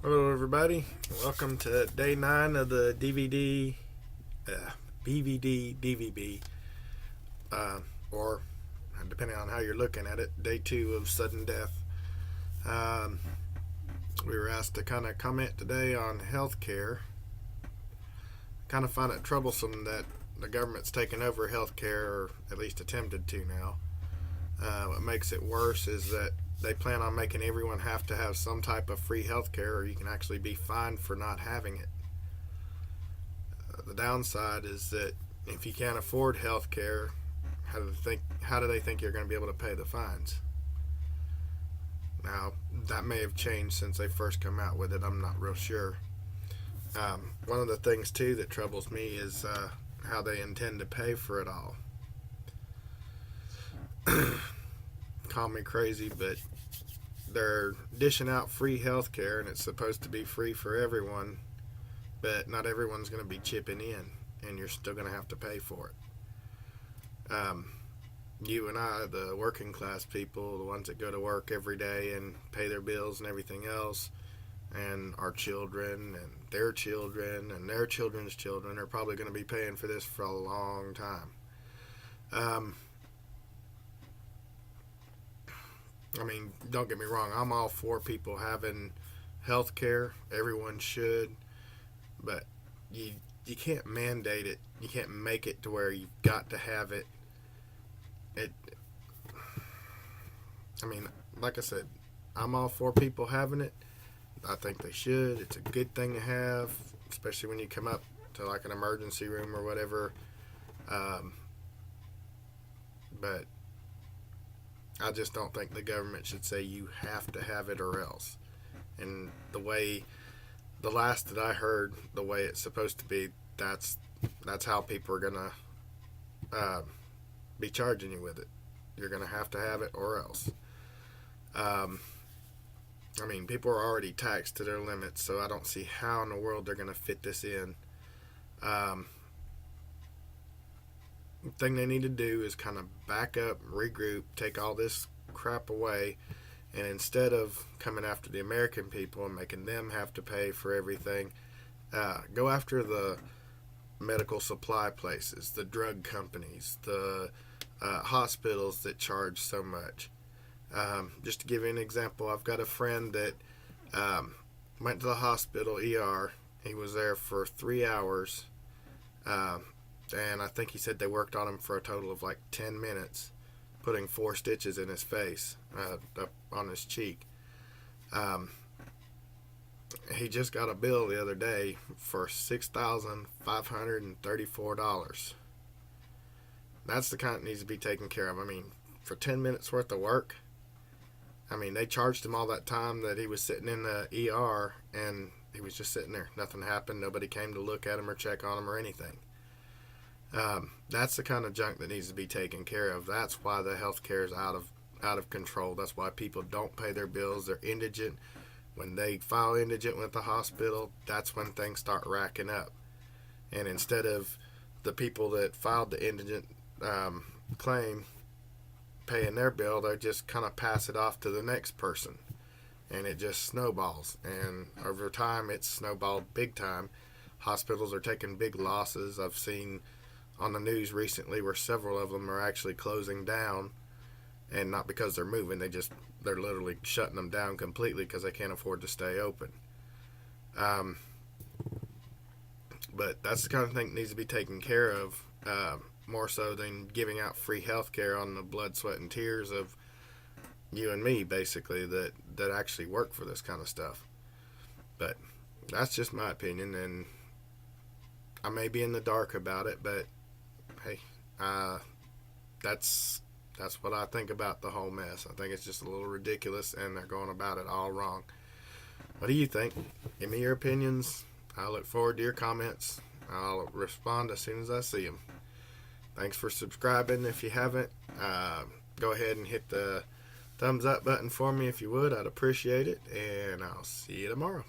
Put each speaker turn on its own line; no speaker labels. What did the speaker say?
Hello, everybody. Welcome to day 9 of the BVD DVB, or depending on how you're looking at it, day 2 of sudden death. We were asked to kind of comment today on healthcare. Kind of find it troublesome that the government's taken over healthcare, or at least attempted to now. What makes it worse is that they plan on making everyone have to have some type of free health care, or you can actually be fined for not having it. The downside is that if you can't afford health care, how do they think you're going to be able to pay the fines? Now, that may have changed since they first come out with it. I'm not real sure. One of the things, too, that troubles me is how they intend to pay for it all. Call me crazy, but they're dishing out free health care, and it's supposed to be free for everyone, but not everyone's going to be chipping in, and you're still going to have to pay for it. You and I, the working class people, the ones that go to work every day and pay their bills and everything else, and our children and their children and their children's children are probably going to be paying for this for a long time. I mean, don't get me wrong, I'm all for people having health care. Everyone should. But you can't mandate it. You can't make it to where you've got to have it. I mean, like I said, I'm all for people having it. I think they should. It's a good thing to have, especially when you come up to like an emergency room or whatever. But I just don't think the government should say you have to have it or else. And the last that I heard, the way it's supposed to be, that's how people are gonna be charging you with it. You're gonna have it or else. I mean, people are already taxed to their limits, so I don't see how in the world they're gonna fit this in. The thing they need to do is kind of back up, regroup, take all this crap away, and instead of coming after the American people and making them have to pay for everything, go after the medical supply places, the drug companies, the hospitals that charge so much. Just to give you an example, I've got a friend that went to the hospital ER. He was there for 3 hours. And I think he said they worked on him for a total of like 10 minutes, putting 4 stitches in his face, up on his cheek. He just got a bill the other day for $6,534. That's the kind that needs to be taken care of. I mean, for 10 minutes worth of work, I mean, they charged him all that time that he was sitting in the ER, and he was just sitting there. Nothing happened. Nobody came to look at him or check on him or anything. That's the kind of junk that needs to be taken care of. That's why the health care is out of control. That's why people don't pay their bills. They're indigent. When they file indigent with the hospital, that's when things start racking up. And instead of the people that filed the indigent claim paying their bill, they just kind of pass it off to the next person. And it just snowballs. And over time, it's snowballed big time. Hospitals are taking big losses. I've seen on the news recently where several of them are actually closing down, and not because they're moving, they're literally shutting them down completely because they can't afford to stay open. But that's the kind of thing that needs to be taken care of, more so than giving out free health care on the blood, sweat, and tears of you and me, basically, that actually work for this kind of stuff. But that's just my opinion, and I may be in the dark about it, but hey, that's what I think about the whole mess. I think it's just a little ridiculous, and they're going about it all wrong. What do you think? Give me your opinions. I look forward to your comments. I'll respond as soon as I see them. Thanks for subscribing. If you haven't, go ahead and hit the thumbs up button for me if you would. I'd appreciate it, and I'll see you tomorrow.